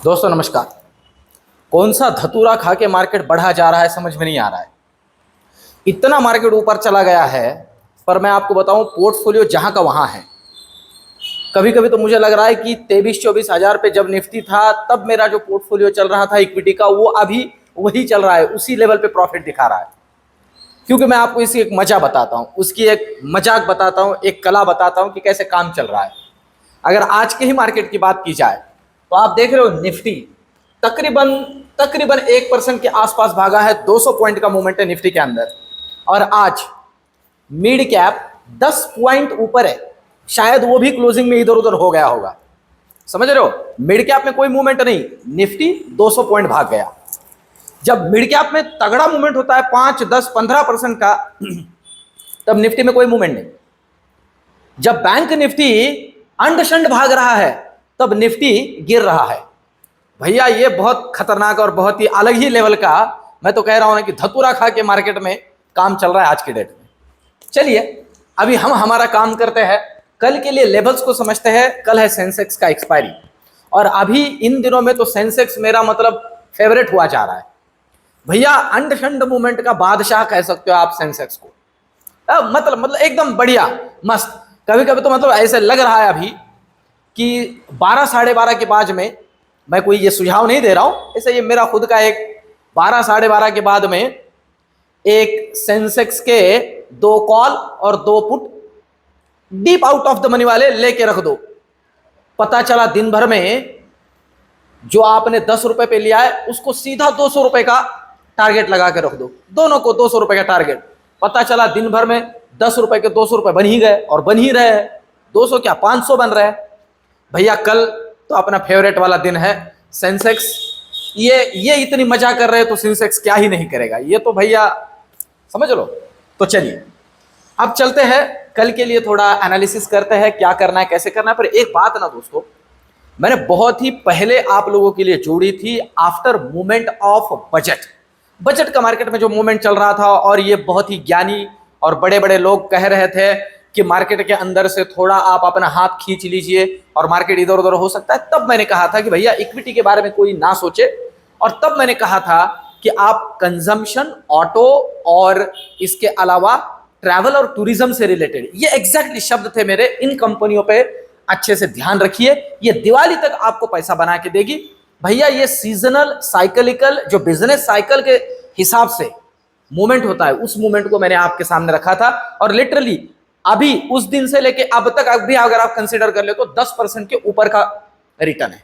दोस्तों नमस्कार। कौन सा धतूरा खा के मार्केट बढ़ा जा रहा है समझ में नहीं आ रहा है। इतना मार्केट ऊपर चला गया है, पर मैं आपको बताऊं पोर्टफोलियो जहां का वहां है। कभी कभी तो मुझे लग रहा है कि 23-24 हजार पे जब निफ्टी था तब मेरा जो पोर्टफोलियो चल रहा था इक्विटी का वो अभी वही चल रहा है, उसी लेवल पे प्रॉफिट दिखा रहा है। क्योंकि मैं आपको इसकी एक मजा बताता हूँ, उसकी एक मजाक बताता हूँ, एक कला बताता हूँ कि कैसे काम चल रहा है। अगर आज के ही मार्केट की बात की जाए तो आप देख रहे हो निफ्टी तकरीबन तकरीबन 1% के आसपास भागा है। 200 पॉइंट का मूवमेंट है निफ्टी के अंदर। और आज मिड कैप 10 पॉइंट ऊपर है, शायद वो भी क्लोजिंग में इधर उधर हो गया होगा। समझ रहे हो, मिड कैप में कोई मूवमेंट नहीं, निफ्टी 200 पॉइंट भाग गया। जब मिड कैप में तगड़ा मूवमेंट होता है 5, 10, 15% का, तब निफ्टी में कोई मूवमेंट नहीं। जब बैंक निफ्टी अंड शंड भाग रहा है तब निफ्टी गिर रहा है। भैया ये बहुत खतरनाक और बहुत ही अलग ही लेवल का, मैं तो कह रहा हूं ना कि धतूरा खा के मार्केट में काम चल रहा है आज के डेट में। चलिए अभी हम हमारा काम करते हैं, कल के लिए लेवल्स को समझते हैं। कल है सेंसेक्स का एक्सपायरी, और अभी इन दिनों में तो सेंसेक्स मेरा मतलब फेवरेट हुआ जा रहा है। भैया अंड शंड मूवमेंट का बादशाह कह सकते हो आप सेंसेक्स को। मतलब एकदम बढ़िया मस्त। कभी कभी तो मतलब ऐसे लग रहा है अभी कि 12 साढ़े 12 के बाद में, मैं कोई ये सुझाव नहीं दे रहा हूं, ऐसे ये मेरा खुद का एक 12 साढ़े 12 के बाद में एक सेंसेक्स के 2 कॉल और 2 put deep out of the money वाले लेके रख दो। पता चला दिन भर में जो आपने 10 रुपए पे लिया है उसको सीधा 200 रुपए का टारगेट लगा के रख दो, दोनों को 200 रुपए का टारगेट। पता चला दिन भर में 10 रुपए के 200 रुपए बन ही गए, और बन ही रहे हैं। 200 क्या 500 बन रहे हैं। भैया कल तो अपना फेवरेट वाला दिन है सेंसेक्स। ये इतनी मजा कर रहे हैं तो सेंसेक्स क्या ही नहीं करेगा, ये तो भैया समझ लो। तो चलिए अब चलते हैं, कल के लिए थोड़ा एनालिसिस करते हैं क्या करना है कैसे करना है। पर एक बात ना दोस्तों, मैंने बहुत ही पहले आप लोगों के लिए जोड़ी थी, आफ्टर मूवमेंट ऑफ बजट का मार्केट में जो मूवमेंट चल रहा था, और ये बहुत ही ज्ञानी और बड़े बड़े लोग कह रहे थे कि मार्केट के अंदर से थोड़ा आप अपना हाथ खींच लीजिए और मार्केट इधर उधर हो सकता है। तब मैंने कहा था कि भैया इक्विटी के बारे में कोई ना सोचे, और तब मैंने कहा था कि आप कंजम्पशन, ऑटो और इसके अलावा ट्रैवल और टूरिज्म से रिलेटेड, ये एग्जैक्टली शब्द थे मेरे, इन कंपनियों पे अच्छे से ध्यान रखिए, ये दिवाली तक आपको पैसा बना के देगी। भैया ये सीजनल साइकिलिकल जो बिजनेस साइकिल के हिसाब से मूवमेंट होता है, उस मूवमेंट को मैंने आपके सामने रखा था। और लिटरली अभी उस दिन से लेके अब तक अभी अगर आप कंसीडर कर ले तो 10% के ऊपर का रिटर्न है।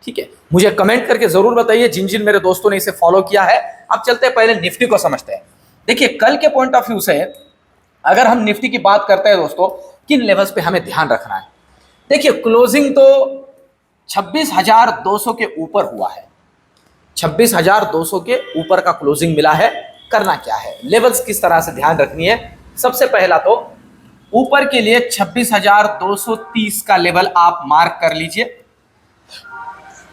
ठीक है, मुझे कमेंट करके जरूर बताइए जिन जिन मेरे दोस्तों ने इसे फॉलो किया है। अब चलते हैं पहले निफ्टी को समझते हैं। देखिए कल के पॉइंट ऑफ व्यू से अगर हम निफ्टी की बात करते हैं दोस्तों, किन लेवल्स पे हमें ध्यान रखना है। देखिए क्लोजिंग तो 26,200 के ऊपर हुआ है, 26,200 के ऊपर का क्लोजिंग मिला है। करना क्या है, लेवल्स किस तरह से ध्यान रखनी है। सबसे पहला तो ऊपर के लिए 26,230 का लेवल आप मार्क कर लीजिए।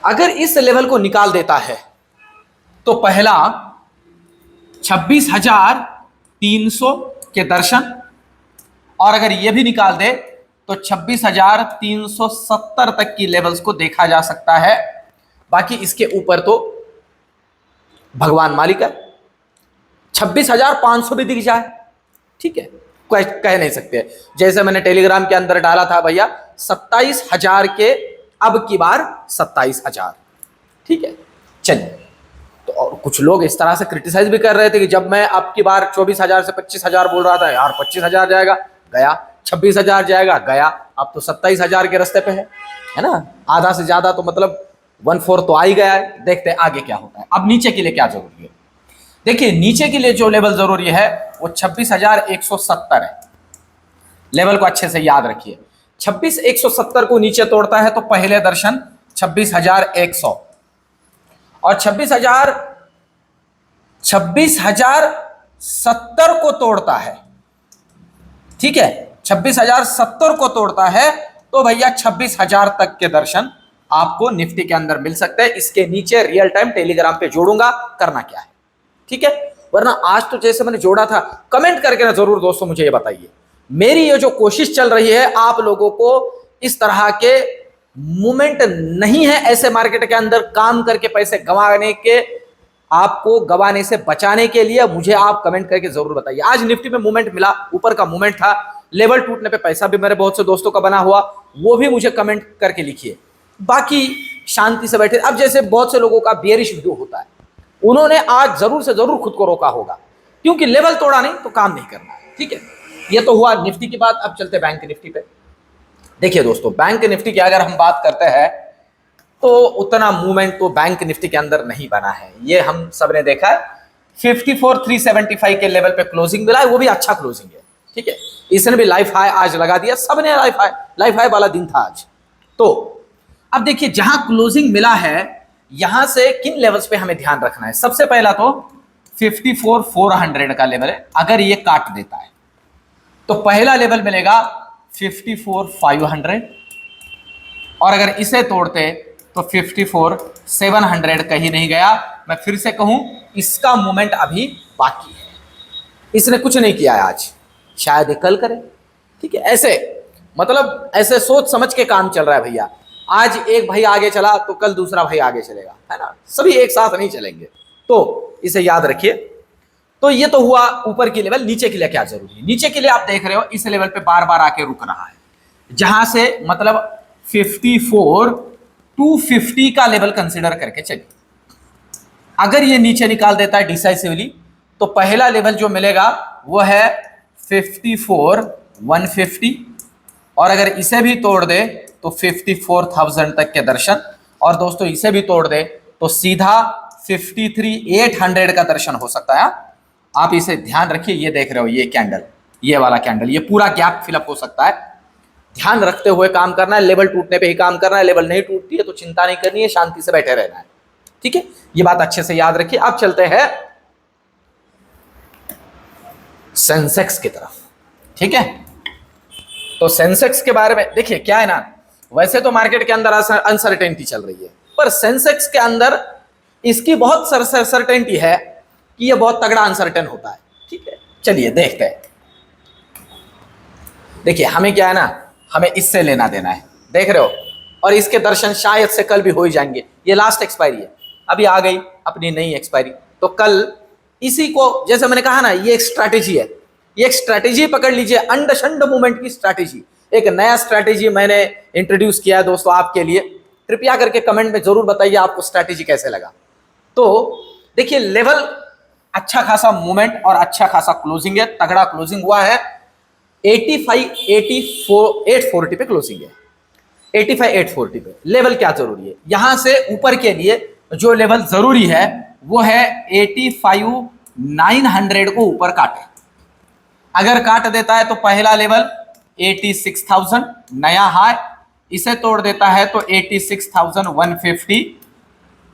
अगर इस लेवल को निकाल देता है तो पहला 26,300 के दर्शन, और अगर यह भी निकाल दे तो 26,370 तक की लेवल्स को देखा जा सकता है। बाकी इसके ऊपर तो भगवान मालिक है। 26,500 भी दिख जाए, ठीक है, कह नहीं सकते। जैसे मैंने टेलीग्राम के अंदर डाला था भैया 27,000 के, अब की बार 27,000, ठीक है। चलिए, तो और कुछ लोग इस तरह से क्रिटिसाइज भी कर रहे थे कि जब मैं अब की बार 24,000 से 25,000 बोल रहा था, यार 25,000 जाएगा गया, 26,000 जाएगा गया, अब तो 27,000 के रास्ते पे है ना। आधा से ज्यादा तो मतलब 1/4 तो आ ही गया है। देखते हैं आगे क्या होता है। अब नीचे के लिए क्या जरूरी है, देखिए नीचे के लिए जो लेवल जरूरी है वो 26,170 है। लेवल को अच्छे से याद रखिए, 26,170 को नीचे तोड़ता है तो पहले दर्शन 26,100, और 26,070 को तोड़ता है, ठीक है, 26,070 को तोड़ता है तो भैया 26,000 तक के दर्शन आपको निफ्टी के अंदर मिल सकते हैं। इसके नीचे रियल टाइम टेलीग्राम पे जोड़ूंगा, करना क्या है, ठीक है। वरना आज तो जैसे मैंने जोड़ा था, कमेंट करके ना जरूर दोस्तों मुझे ये बताइए। मेरी ये जो कोशिश चल रही है आप लोगों को इस तरह के मूवमेंट नहीं है ऐसे मार्केट के अंदर काम करके पैसे गंवाने के, आपको गंवाने से बचाने के लिए मुझे आप कमेंट करके जरूर बताइए। आज निफ्टी में मूवमेंट मिला, ऊपर का मूवमेंट था, लेवल टूटने पे पैसा भी मेरे बहुत से दोस्तों का बना हुआ, वो भी मुझे कमेंट करके लिखिए। बाकी शांति से बैठे। अब जैसे बहुत से लोगों का बेयरिश व्यू होता है, उन्होंने आज जरूर से जरूर खुद को रोका होगा, क्योंकि लेवल तोड़ा नहीं तो काम नहीं करना है। ठीक है, ये तो हुआ निफ्टी की बात। अब चलते बैंक निफ्टी पे। देखिए दोस्तों, बैंक निफ्टी की अगर हम बात करते हैं तो उतना मूवमेंट तो बैंक निफ्टी के अंदर नहीं बना है। ये हम सब ने देखा है, 54,375 के लेवल पे क्लोजिंग मिला है, वो भी अच्छा क्लोजिंग है। ठीक है, इसने भी लाइफ हाई आज लगा दिया, सबने लाइफ हाई वाला दिन था आज। तो अब देखिए, जहां क्लोजिंग मिला है, यहां से किन लेवल्स पे हमें ध्यान रखना है। सबसे पहला तो 54,400 का लेवल है, अगर ये काट देता है तो पहला लेवल मिलेगा 54,500, और अगर इसे तोड़ते तो 54,700 कहीं नहीं गया। मैं फिर से कहूं, इसका मूवमेंट अभी बाकी है, इसने कुछ नहीं किया है आज, शायद ये कल करे। ठीक है, ऐसे मतलब ऐसे सोच समझ के काम चल रहा है भैया। आज एक भाई आगे चला तो कल दूसरा भाई आगे चलेगा, है ना, सभी एक साथ नहीं चलेंगे, तो इसे याद रखिए। तो ये तो हुआ ऊपर की लेवल। नीचे के लिए क्या जरूरी है? नीचे के लिए आप देख रहे हो, इस लेवल पे बार बार आके रुक रहा है, जहां से मतलब 54,250 का लेवल कंसिडर करके चलिए। अगर ये नीचे निकाल देता है डिसाइसिवली, तो पहला लेवल जो मिलेगा वो है 54,150, और अगर इसे भी तोड़ दे तो 54,000 तक के दर्शन, और दोस्तों इसे भी तोड़ दे तो सीधा 53,800 का दर्शन हो सकता है। आप इसे ध्यान रखिए। ये देख रहे हो, ये कैंडल, ये वाला कैंडल, ये पूरा गैप फिलअप हो सकता है। ध्यान रखते हुए काम करना है, लेवल टूटने पे ही काम करना है। लेवल नहीं टूटती है तो चिंता नहीं करनी है, शांति से बैठे रहना है। ठीक है, ये बात अच्छे से याद रखिए। अब चलते हैं सेंसेक्स की तरफ। ठीक है, तो सेंसेक्स के बारे में देखिए, क्या है ना, वैसे तो मार्केट के अंदर अनसर्टेनिटी चल रही है, पर सेंसेक्स के अंदर इसकी बहुत सर्टेनिटी है कि यह बहुत तगड़ा अनसर्टेन होता है। ठीक है, चलिए देखते हैं। देखिए, हमें क्या है ना, हमें इससे लेना देना है, देख रहे हो, और इसके दर्शन शायद से कल भी हो ही जाएंगे। ये लास्ट एक्सपायरी है, अभी आ गई अपनी नई एक्सपायरी, तो कल इसी को, जैसे मैंने कहा ना, ये एक स्ट्रैटेजी है, ये एक स्ट्रैटेजी पकड़ लीजिए, अंडशंड मूवमेंट की स्ट्रैटेजी। एक नया स्ट्रैटेजी मैंने इंट्रोड्यूस किया है दोस्तों आपके लिए। कृपया करके कमेंट में जरूर बताइए आपको स्ट्रैटेजी कैसे लगा। तो देखिए, लेवल अच्छा खासा मूवमेंट और अच्छा खासा क्लोजिंग है, तगड़ा क्लोजिंग हुआ है। 840 पे क्लोजिंग है, 85840 पे। लेवल क्या जरूरी है? यहां से ऊपर के लिए जो लेवल जरूरी है वो है 85,900 को ऊपर काटे। अगर काट देता है तो पहला लेवल 86,000 नया हाई, इसे तोड़ देता है तो 86,150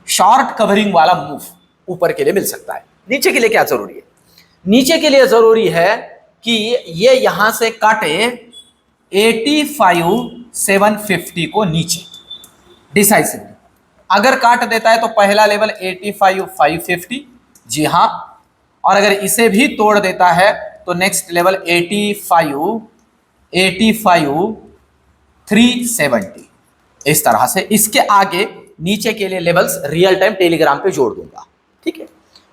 शॉर्ट कवरिंग वाला मूव ऊपर के लिए मिल सकता है। नीचे के लिए क्या जरूरी है? नीचे के लिए जरूरी है कि ये यहां से काटे 85,750 को नीचे डिसाइसिवली। अगर काट देता है तो पहला लेवल 85,550, जी हां, और अगर इसे भी तोड़ देता है तो नेक्स्ट लेवल 85,370। इस तरह से इसके आगे नीचे के लिए लेवल्स रियल टाइम टेलीग्राम पे जोड़ दूंगा। ठीक है,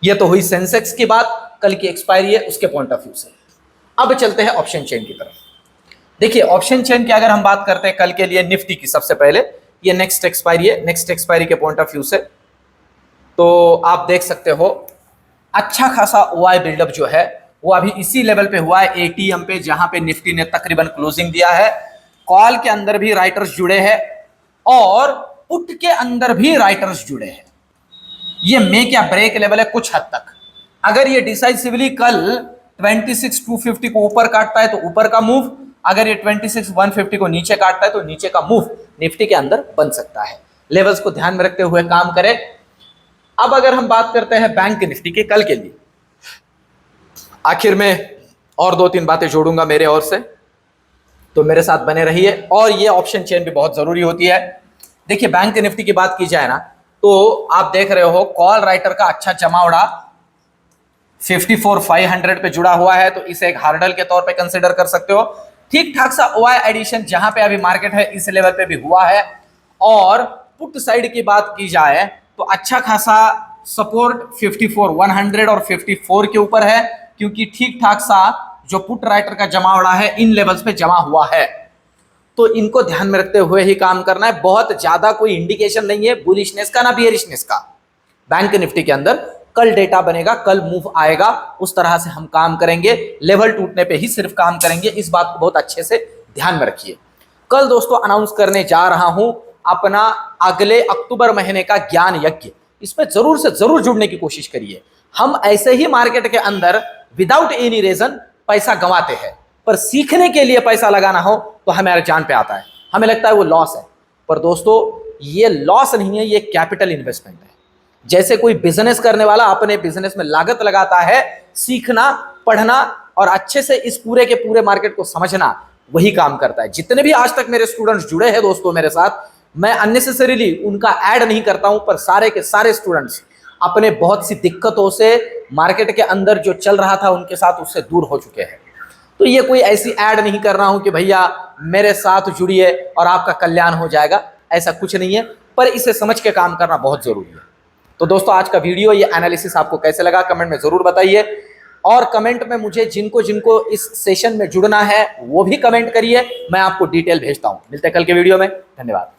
ये तो हुई सेंसेक्स की बात, कल की एक्सपायरी है उसके पॉइंट ऑफ व्यू से। अब चलते हैं ऑप्शन चेन की तरफ। देखिए, ऑप्शन चेन की अगर हम बात करते हैं कल के लिए निफ्टी की, सबसे पहले ये नेक्स्ट एक्सपायरी है, नेक्स्ट एक्सपायरी के पॉइंट ऑफ व्यू से तो आप देख सकते हो अच्छा खासा ओआई बिल्डअप जो है वो अभी इसी लेवल पे हुआ है, एटीएम पे, जहां पे निफ्टी ने तकरीबन क्लोजिंग दिया है। कॉल के अंदर भी राइटर्स जुड़े हैं और पुट के अंदर भी राइटर्स जुड़े हैं। ये मेक या ब्रेक लेवल है कुछ हद तक। अगर ये डिसाइसिवली कल 26,250 को ऊपर काटता है तो ऊपर का मूव, अगर ये 26,150 को नीचे काटता है तो नीचे का मूव निफ्टी के अंदर बन सकता है। लेवल्स को ध्यान में रखते हुए काम करें। अब अगर हम बात करते हैं बैंक निफ्टी के कल के लिए, आखिर में और 2-3 बातें जोड़ूंगा मेरे ओर से, तो मेरे साथ बने रहिए। और ये ऑप्शन चेन भी बहुत जरूरी होती है। देखिए, बैंक निफ्टी की बात की जाए ना तो आप देख रहे हो कॉल राइटर का अच्छा जमावड़ा 54,500 पे जुड़ा हुआ है, तो इसे एक हार्डल के तौर पे कंसिडर कर सकते हो। ठीक ठाक सा ओआई एडिशन जहां पे अभी मार्केट है इस लेवल पे भी हुआ है, और पुट साइड की बात की जाए तो अच्छा खासा सपोर्ट 54, 100 और 54 के ऊपर है, क्योंकि ठीक ठाक सा जो पुट राइटर का जमावड़ा है इन लेवल्स पे जमा हुआ है। तो इनको ध्यान में रखते हुए ही काम करना है। बहुत ज्यादा कोई इंडिकेशन नहीं है बुलिशनेस का ना बियरिशनेस का। बैंक निफ्टी के अंदर कल डेटा बनेगा, कल मूव आएगा, उस तरह से हम काम करेंगे। लेवल टूटने पे ही सिर्फ काम करेंगे, इस बात को बहुत अच्छे से ध्यान में रखिए। कल दोस्तों अनाउंस करने जा रहा हूं अपना अगले अक्टूबर महीने का ज्ञान यज्ञ। इसमें जरूर से जरूर जुड़ने की कोशिश करिए। हम ऐसे ही मार्केट के अंदर विदाउट एनी रीजन पैसा गंवाते हैं, पर सीखने के लिए पैसा लगाना हो तो हमारे जान पे आता है, हमें लगता है वो लॉस है। पर दोस्तों ये लॉस नहीं है, ये कैपिटल इन्वेस्टमेंट है। जैसे कोई बिजनेस करने वाला अपने बिजनेस में लागत लगाता है, सीखना, पढ़ना और अच्छे से इस पूरे के पूरे मार्केट को समझना, वही काम करता है। जितने भी आज तक मेरे स्टूडेंट्स जुड़े हैं दोस्तों मेरे साथ, मैं अननेसेसरीली उनका ऐड नहीं करता हूं, पर सारे के सारे स्टूडेंट्स अपने बहुत सी दिक्कतों से मार्केट के अंदर जो चल रहा था उनके साथ उससे दूर हो चुके हैं। तो ये कोई ऐसी ऐड नहीं कर रहा हूं कि भैया मेरे साथ जुड़िए और आपका कल्याण हो जाएगा, ऐसा कुछ नहीं है। पर इसे समझ के काम करना बहुत जरूरी है। तो दोस्तों आज का वीडियो, ये एनालिसिस आपको कैसे लगा कमेंट में जरूर बताइए, और कमेंट में मुझे जिनको जिनको इस सेशन में जुड़ना है वो भी कमेंट करिए, मैं आपको डिटेल भेजता हूं। मिलते हैं कल के वीडियो में, धन्यवाद।